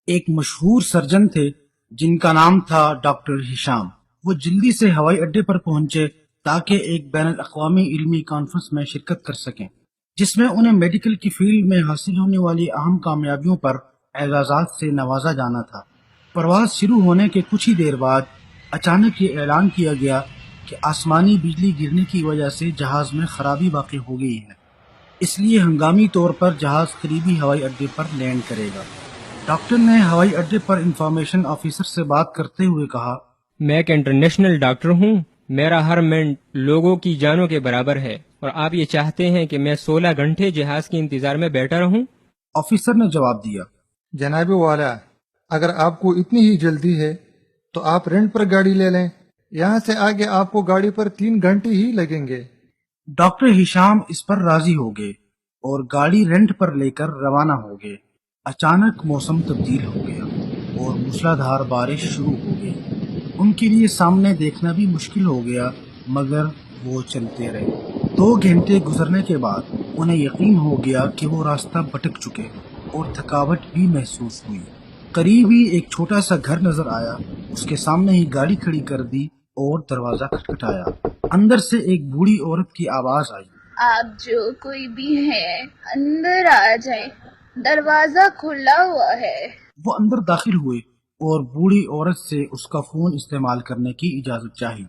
ایک مشہور سرجن تھے جن کا نام تھا ڈاکٹر ہشام۔ وہ جلدی سے ہوائی اڈے پر پہنچے تاکہ ایک بین الاقوامی علمی کانفرنس میں شرکت کر سکیں، جس میں انہیں میڈیکل کی فیلڈ میں حاصل ہونے والی اہم کامیابیوں پر اعزازات سے نوازا جانا تھا۔ پرواز شروع ہونے کے کچھ ہی دیر بعد اچانک یہ اعلان کیا گیا کہ آسمانی بجلی گرنے کی وجہ سے جہاز میں خرابی واقع ہو گئی ہے، اس لیے ہنگامی طور پر جہاز قریبی ہوائی اڈے پر لینڈ کرے گا۔ ڈاکٹر نے ہوائی اڈے پر انفارمیشن آفیسر سے بات کرتے ہوئے کہا، میں ایک انٹرنیشنل ڈاکٹر ہوں، میرا ہر منٹ لوگوں کی جانوں کے برابر ہے، اور آپ یہ چاہتے ہیں کہ میں 16 گھنٹے جہاز کے انتظار میں بیٹھا رہوں؟ آفیسر نے جواب دیا، جناب والا، اگر آپ کو اتنی ہی جلدی ہے تو آپ رینٹ پر گاڑی لے لیں، یہاں سے آگے آپ کو گاڑی پر 3 گھنٹے ہی لگیں گے۔ ڈاکٹر ہشام اس پر راضی ہو گئے اور گاڑی رینٹ پر لے کر روانہ ہو گئے۔ اچانک موسم تبدیل ہو گیا اور موسلادھار بارش شروع ہو گئی۔ ان کے لیے سامنے دیکھنا بھی مشکل ہو گیا، مگر وہ چلتے رہے۔ 2 گھنٹے گزرنے کے بعد انہیں یقین ہو گیا کہ وہ راستہ بھٹک چکے اور تھکاوٹ بھی محسوس ہوئی۔ قریب ہی ایک چھوٹا سا گھر نظر آیا، اس کے سامنے ہی گاڑی کھڑی کر دی اور دروازہ کھٹکھٹایا۔ اندر سے ایک بوڑھی عورت کی آواز آئی، آپ جو کوئی بھی ہیں اندر آ جائیں، دروازہ کھلا ہوا ہے۔ وہ اندر داخل ہوئے اور بوڑھی عورت سے اس کا فون استعمال کرنے کی اجازت چاہی۔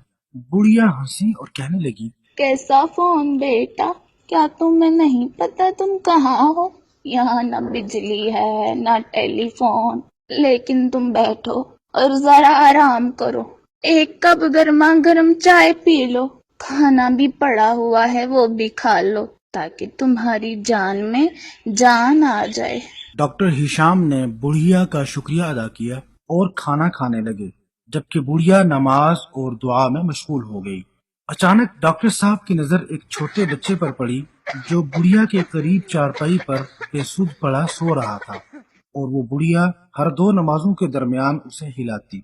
بوڑھیا ہنسی اور کہنے لگی، کیسا فون بیٹا؟ کیا تمہیں نہیں پتا تم کہاں ہو؟ یہاں نہ بجلی ہے نہ ٹیلی فون، لیکن تم بیٹھو اور ذرا آرام کرو، ایک کپ گرما گرم چائے پی لو، کھانا بھی پڑا ہوا ہے وہ بھی کھا لو تاکہ تمہاری جان میں جان آ جائے۔ ڈاکٹر ہشام نے بڑھیا کا شکریہ ادا کیا اور کھانا کھانے لگے، جبکہ بڑھیا نماز اور دعا میں مشغول ہو گئی۔ اچانک ڈاکٹر صاحب کی نظر ایک چھوٹے بچے پر پڑی جو بڑھیا کے قریب چارپائی پر بے سود پڑا سو رہا تھا، اور وہ بڑھیا ہر 2 نمازوں کے درمیان اسے ہلاتی۔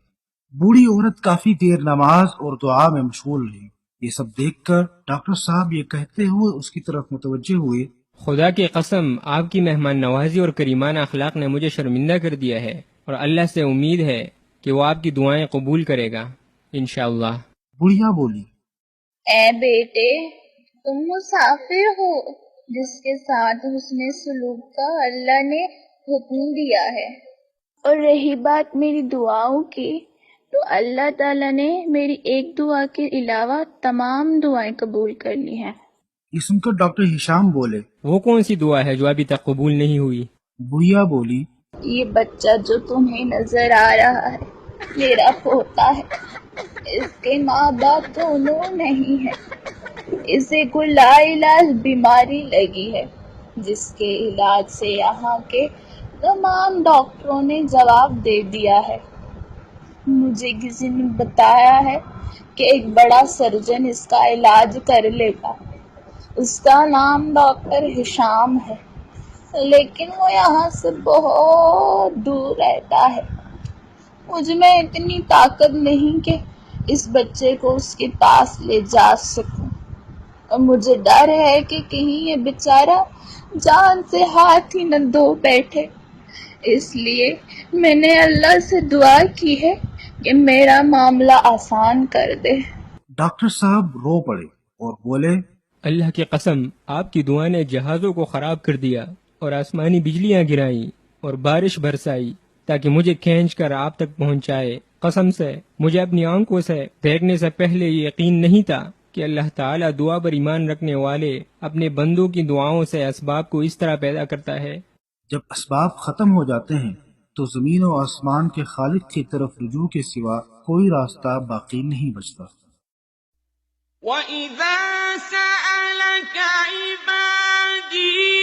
بوڑھی عورت کافی دیر نماز اور دعا میں مشغول رہی۔ یہ سب دیکھ کر ڈاکٹر صاحب یہ کہتے ہوئے اس کی طرف متوجہ ہوئے، خدا کی قسم، آپ کی مہمان نوازی اور کریمانہ اخلاق نے مجھے شرمندہ کر دیا ہے، اور اللہ سے امید ہے کہ وہ آپ کی دعائیں قبول کرے گا انشاءاللہ۔ بڑھیا بولی، اے بیٹے، تم مسافر ہو جس کے ساتھ حسن سلوک کا اللہ نے حکم دیا ہے، اور رہی بات میری دعاؤں کی، تو اللہ تعالیٰ نے میری ایک دعا کے علاوہ تمام دعائیں قبول کر لی ہیں۔ یہ سن کر ڈاکٹر ہشام بولے۔ وہ کون سی دعا ہے جو ابھی تک قبول نہیں ہوئی؟ بڑھیا بولی، یہ بچہ جو تمہیں نظر آ رہا ہے میرا پوتا ہے، اس کے ماں باپ دونوں نہیں ہیں، اسے کوئی لا علاج بیماری لگی ہے جس کے علاج سے یہاں کے تمام ڈاکٹروں نے جواب دے دیا ہے۔ مجھے کسی نے بتایا ہے کہ ایک بڑا سرجن اس کا علاج کر لے گا، اس کا نام ڈاکٹر ہشام ہے، لیکن وہ یہاں سے بہت دور رہتا ہے۔ مجھ میں اتنی طاقت نہیں کہ اس بچے کو اس کے پاس لے جا سکوں، اور مجھے ڈر ہے کہ کہیں یہ بیچارہ جان سے ہاتھ ہی نہ دھو بیٹھے، اس لیے میں نے اللہ سے دعا کی ہے کہ میرا معاملہ آسان کر دے۔ ڈاکٹر صاحب رو پڑے اور بولے، اللہ کی قسم، آپ کی دعا نے جہازوں کو خراب کر دیا اور آسمانی بجلیاں گرائیں اور بارش برسائی تاکہ مجھے کھینچ کر آپ تک پہنچائے۔ قسم سے مجھے اپنی آنکھوں سے دیکھنے سے پہلے یہ یقین نہیں تھا کہ اللہ تعالیٰ دعا پر ایمان رکھنے والے اپنے بندوں کی دعاؤں سے اسباب کو اس طرح پیدا کرتا ہے۔ جب اسباب ختم ہو جاتے ہیں تو زمین و آسمان کے خالق کی طرف رجوع کے سوا کوئی راستہ باقی نہیں بچتا۔ وَإِذَا سَأَلَكَ عِبَادِي